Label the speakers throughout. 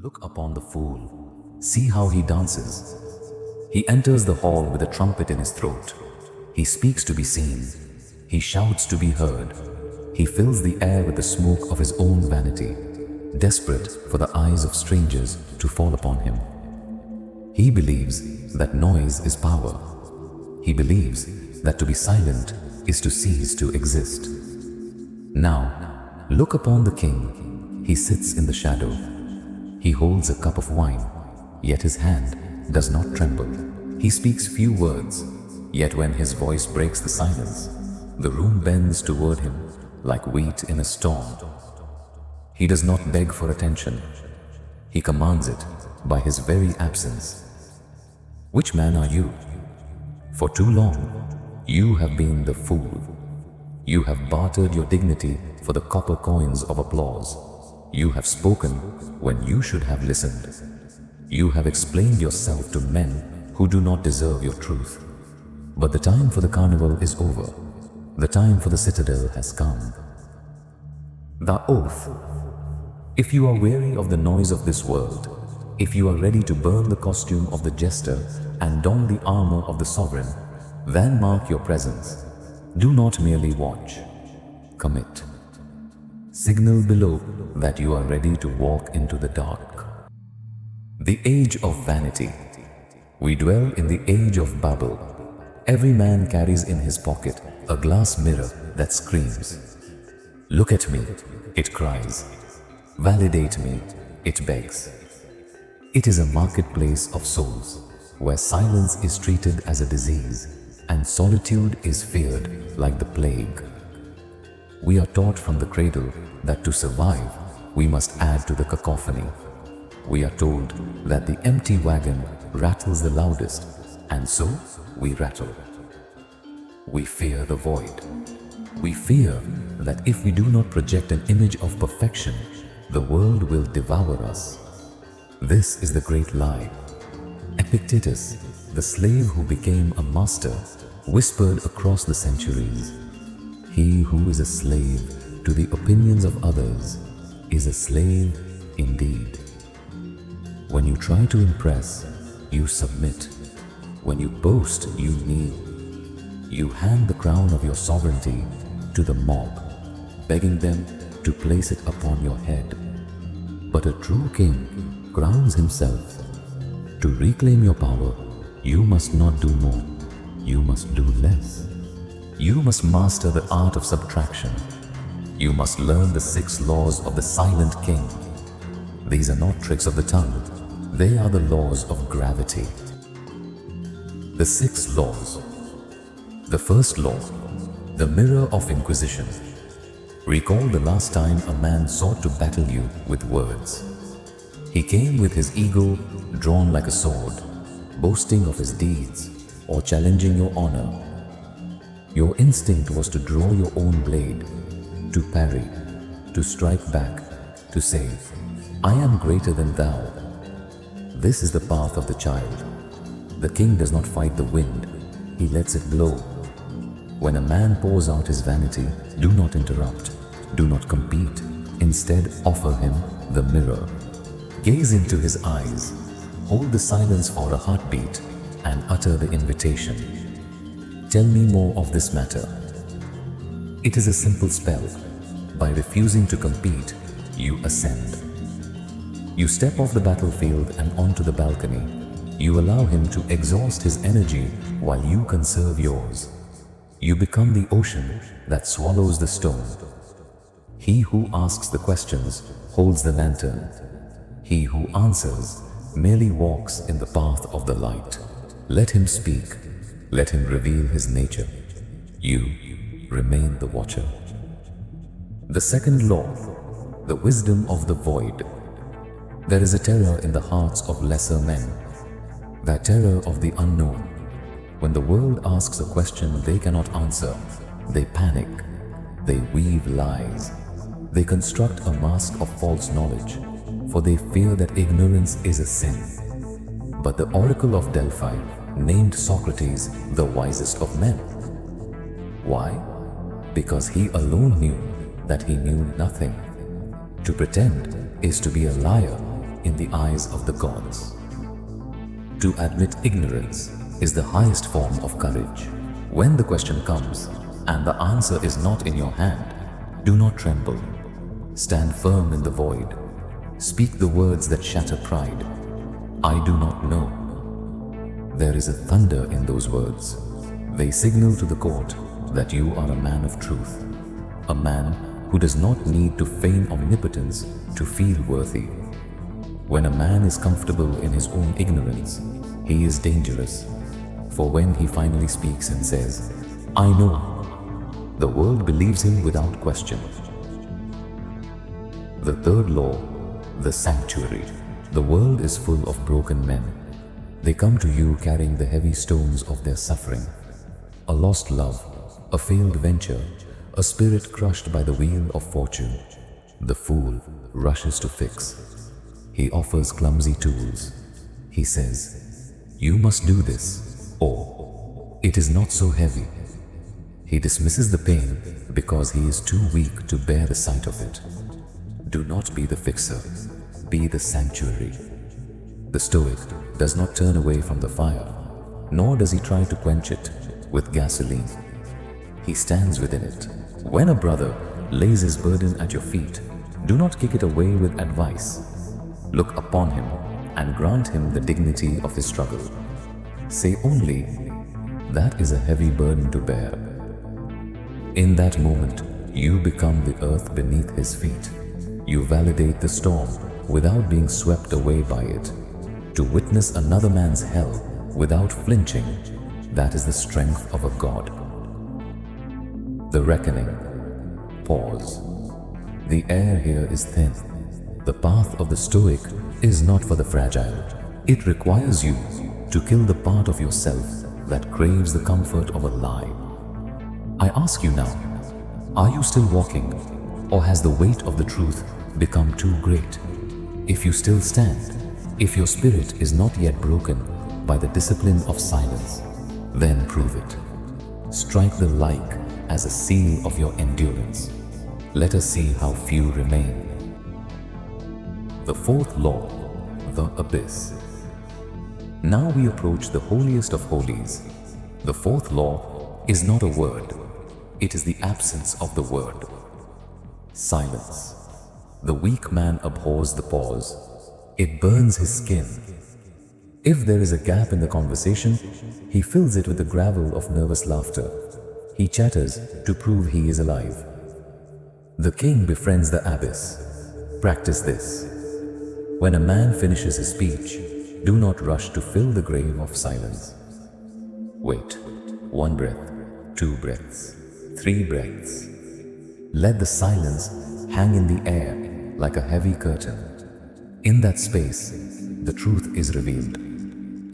Speaker 1: Look upon the fool. See how he dances. He enters the hall with a trumpet in his throat. He speaks to be seen. He shouts to be heard. He fills the air with the smoke of his own vanity, desperate for the eyes of strangers to fall upon him. He believes that noise is power. He believes that to be silent is to cease to exist. Now, look upon the king. He sits in the shadow. He holds a cup of wine, yet his hand does not tremble. He speaks few words, yet when his voice breaks the silence, the room bends toward him like wheat in a storm. He does not beg for attention. He commands it by his very absence. Which man are you? For too long, you have been the fool. You have bartered your dignity for the copper coins of applause. You have spoken when you should have listened. You have explained yourself to men who do not deserve your truth. But the time for the carnival is over. The time for the citadel has come. The oath. If you are weary of the noise of this world, if you are ready to burn the costume of the jester and don the armor of the sovereign, then mark your presence. Do not merely watch. Commit. Signal below that you are ready to walk into the dark. The age of vanity. We dwell in the age of Babel. Every man carries in his pocket a glass mirror that screams. Look at me, it cries. Validate me, it begs. It is a marketplace of souls, where silence is treated as a disease and solitude is feared like the plague. We are taught from the cradle that to survive, we must add to the cacophony. We are told that the empty wagon rattles the loudest, and so we rattle. We fear the void. We fear that if we do not project an image of perfection, the world will devour us. This is the great lie. Epictetus, the slave who became a master, whispered across the centuries, "He who is a slave to the opinions of others is a slave indeed." When you try to impress, you submit. When you boast, you kneel. You hand the crown of your sovereignty to the mob, begging them to place it upon your head. But a true king crowns himself. To reclaim your power, you must not do more, you must do less. You must master the art of subtraction. You must learn the 6 laws of the silent king. These are not tricks of the tongue, they are the laws of gravity. The 6 laws. The first law, the mirror of inquisition. Recall the last time a man sought to battle you with words. He came with his ego drawn like a sword, boasting of his deeds or challenging your honor. Your instinct was to draw your own blade, to parry, to strike back, to say, "I am greater than thou." This is the path of the child. The king does not fight the wind, he lets it blow. When a man pours out his vanity, do not interrupt, do not compete. Instead, offer him the mirror. Gaze into his eyes, hold the silence for a heartbeat, and utter the invitation. Tell me more of this matter. It is a simple spell. By refusing to compete, you ascend. You step off the battlefield and onto the balcony. You allow him to exhaust his energy while you conserve yours. You become the ocean that swallows the stone. He who asks the questions holds the lantern. He who answers merely walks in the path of the light. Let him speak. Let him reveal his nature. You remain the watcher. The second law, the wisdom of the void. There is a terror in the hearts of lesser men, that terror of the unknown. When the world asks a question they cannot answer, they panic, they weave lies, they construct a mask of false knowledge, for they fear that ignorance is a sin. But the oracle of Delphi named Socrates the wisest of men. Why? Because he alone knew that he knew nothing. To pretend is to be a liar, in the eyes of the gods. To admit ignorance is the highest form of courage. When the question comes and the answer is not in your hand, do not tremble. Stand firm in the void. Speak the words that shatter pride. I do not know. There is a thunder in those words. They signal to the court that you are a man of truth, a man who does not need to feign omnipotence to feel worthy. When a man is comfortable in his own ignorance, he is dangerous. For when he finally speaks and says, I know, the world believes him without question. The third law, the sanctuary. The world is full of broken men. They come to you carrying the heavy stones of their suffering. A lost love, a failed venture, a spirit crushed by the wheel of fortune. The fool rushes to fix. He offers clumsy tools. He says, you must do this, or it is not so heavy. He dismisses the pain because he is too weak to bear the sight of it. Do not be the fixer, be the sanctuary. The Stoic does not turn away from the fire, nor does he try to quench it with gasoline. He stands within it. When a brother lays his burden at your feet, do not kick it away with advice. Look upon him and grant him the dignity of his struggle. Say only, that is a heavy burden to bear. In that moment, you become the earth beneath his feet. You validate the storm without being swept away by it. To witness another man's hell without flinching, that is the strength of a god. The reckoning. Pause. The air here is thin. The path of the Stoic is not for the fragile. It requires you to kill the part of yourself that craves the comfort of a lie. I ask you now, are you still walking, or has the weight of the truth become too great? If you still stand, if your spirit is not yet broken by the discipline of silence, then prove it. Strike the like as a seal of your endurance. Let us see how few remain. The fourth law, the abyss. Now we approach the holiest of holies. The fourth law is not a word, it is the absence of the word. Silence. The weak man abhors the pause. It burns his skin. If there is a gap in the conversation, he fills it with the gravel of nervous laughter. He chatters to prove he is alive. The king befriends the abyss. Practice this. When a man finishes his speech, do not rush to fill the grave of silence. Wait. 1 breath, 2 breaths, 3 breaths. Let the silence hang in the air like a heavy curtain. In that space, the truth is revealed.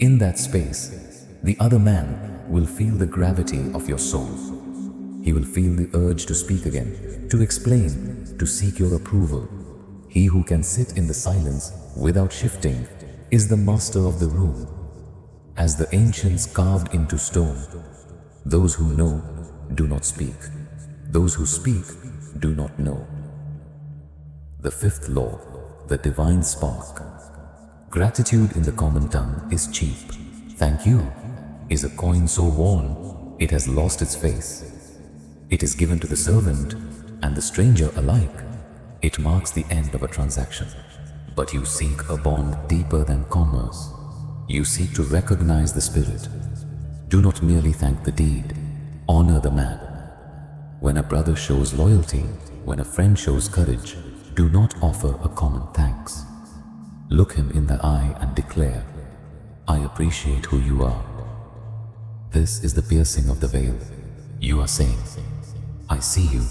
Speaker 1: In that space, the other man will feel the gravity of your soul. He will feel the urge to speak again, to explain, to seek your approval. He who can sit in the silence without shifting is the master of the room. As the ancients carved into stone, those who know do not speak. Those who speak do not know. The fifth law, the divine spark. Gratitude in the common tongue is cheap. Thank you is a coin so worn it has lost its face. It is given to the servant and the stranger alike. It marks the end of a transaction. But you seek a bond deeper than commerce. You seek to recognize the spirit. Do not merely thank the deed, honor the man. When a brother shows loyalty, when a friend shows courage, do not offer a common thanks. Look him in the eye and declare, I appreciate who you are. This is the piercing of the veil. You are saying, I see you.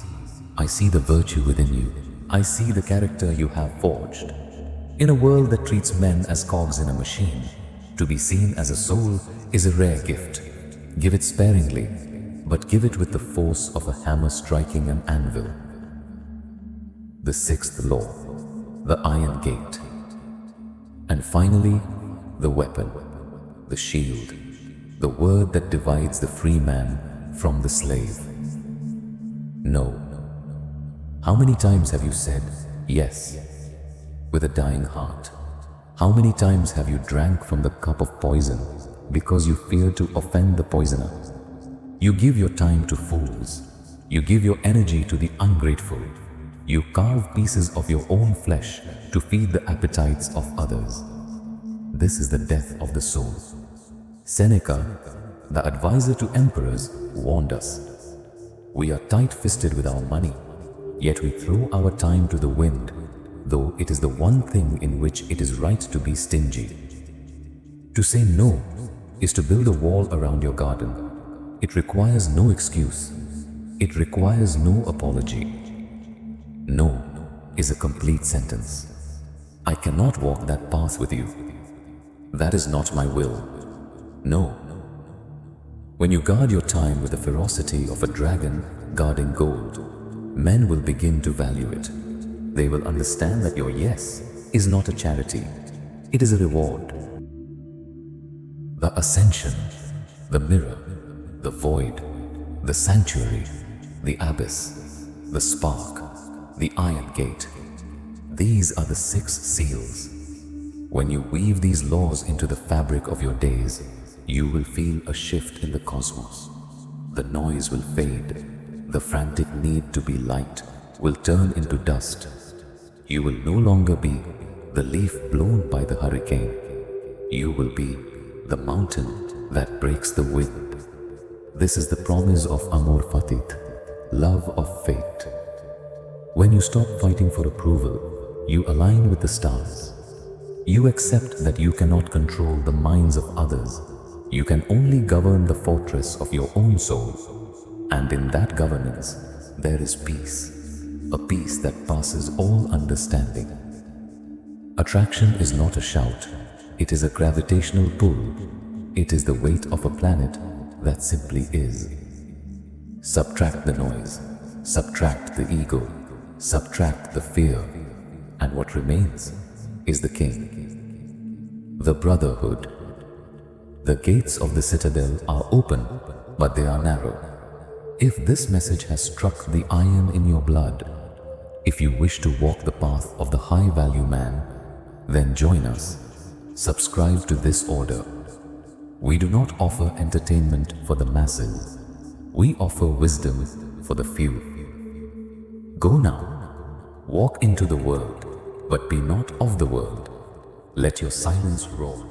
Speaker 1: I see the virtue within you. I see the character you have forged. In a world that treats men as cogs in a machine, to be seen as a soul is a rare gift. Give it sparingly, but give it with the force of a hammer striking an anvil. The sixth law, the iron gate. And finally, the weapon, the shield, the word that divides the free man from the slave. No. How many times have you said yes with a dying heart? How many times have you drank from the cup of poison because you fear to offend the poisoner? You give your time to fools. You give your energy to the ungrateful. You carve pieces of your own flesh to feed the appetites of others. This is the death of the soul. Seneca, the advisor to emperors, warned us. We are tight-fisted with our money, yet we throw our time to the wind, though it is the one thing in which it is right to be stingy. To say no is to build a wall around your garden. It requires no excuse. It requires no apology. No is a complete sentence. I cannot walk that path with you. That is not my will. No. When you guard your time with the ferocity of a dragon guarding gold, men will begin to value it. They will understand that your yes is not a charity. It is a reward. The ascension, the mirror, the void, the sanctuary, the abyss, the spark, the iron gate. These are the 6 seals. When you weave these laws into the fabric of your days, you will feel a shift in the cosmos. The noise will fade. The frantic need to be light will turn into dust. You will no longer be the leaf blown by the hurricane. You will be the mountain that breaks the wind. This is the promise of amor fatit, love of fate. When you stop fighting for approval, you align with the stars. You accept that you cannot control the minds of others. You can only govern the fortress of your own soul. And in that governance, there is peace, a peace that passes all understanding. Attraction is not a shout. It is a gravitational pull. It is the weight of a planet that simply is. Subtract the noise, subtract the ego, subtract the fear, and what remains is the king. The brotherhood. The gates of the citadel are open, but they are narrow. If this message has struck the iron in your blood, if you wish to walk the path of the high-value man, then join us. Subscribe to this order. We do not offer entertainment for the masses. We offer wisdom for the few. Go now. Walk into the world, but be not of the world. Let your silence roar.